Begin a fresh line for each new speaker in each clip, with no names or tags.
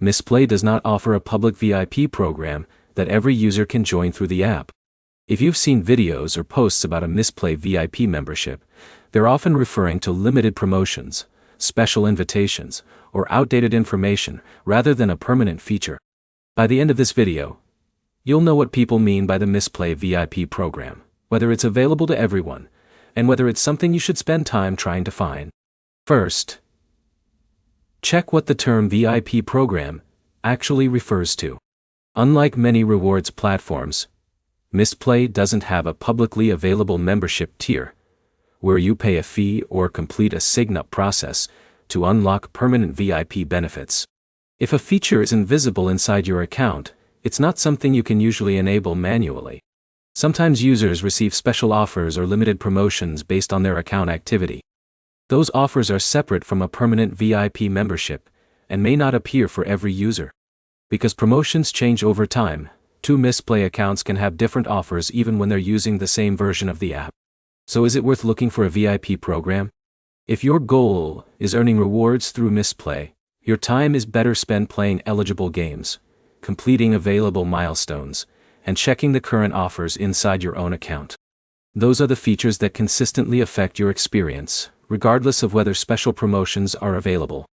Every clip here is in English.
Mistplay does not offer a public VIP program that every user can join through the app. If you've seen videos or posts about a Mistplay VIP membership, they're often referring to limited promotions, special invitations, or outdated information rather than a permanent feature. By the end of this video, you'll know what people mean by the Mistplay VIP program, whether it's available to everyone, and whether it's something you should spend time trying to find. First, check what the term VIP program actually refers to. Unlike many rewards platforms, Mistplay doesn't have a publicly available membership tier, where you pay a fee or complete a sign-up process to unlock permanent VIP benefits. If a feature isn't visible inside your account, it's not something you can usually enable manually. Sometimes users receive special offers or limited promotions based on their account activity. Those offers are separate from a permanent VIP membership and may not appear for every user. Because promotions change over time, two Mistplay accounts can have different offers even when they're using the same version of the app. So is it worth looking for a VIP program? If your goal is earning rewards through Mistplay, your time is better spent playing eligible games, completing available milestones, and checking the current offers inside your own account. Those are the features that consistently affect your experience, regardless of whether special promotions are available.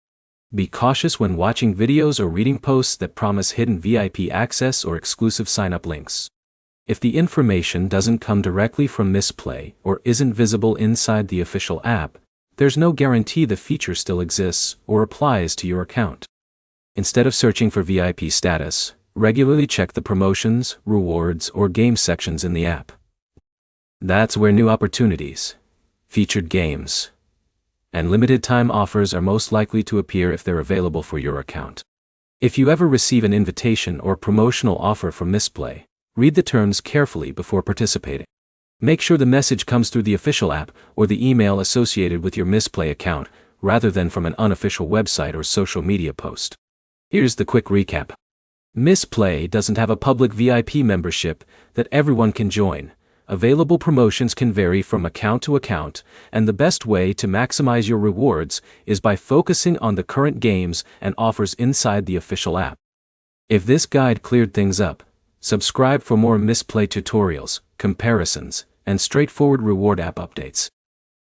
Be cautious when watching videos or reading posts that promise hidden VIP access or exclusive sign-up links. If the information doesn't come directly from Mistplay or isn't visible inside the official app, there's no guarantee the feature still exists or applies to your account. Instead of searching for VIP status, regularly check the promotions, rewards, or game sections in the app. That's where new opportunities, featured games, and limited time offers are most likely to appear if they're available for your account. If you ever receive an invitation or promotional offer from Mistplay, read the terms carefully before participating. Make sure the message comes through the official app or the email associated with your Mistplay account, rather than from an unofficial website or social media post. Here's the quick recap. Mistplay doesn't have a public VIP membership that everyone can join. Available promotions can vary from account to account, and the best way to maximize your rewards is by focusing on the current games and offers inside the official app. If this guide cleared things up, subscribe for more Mistplay tutorials, comparisons, and straightforward reward app updates.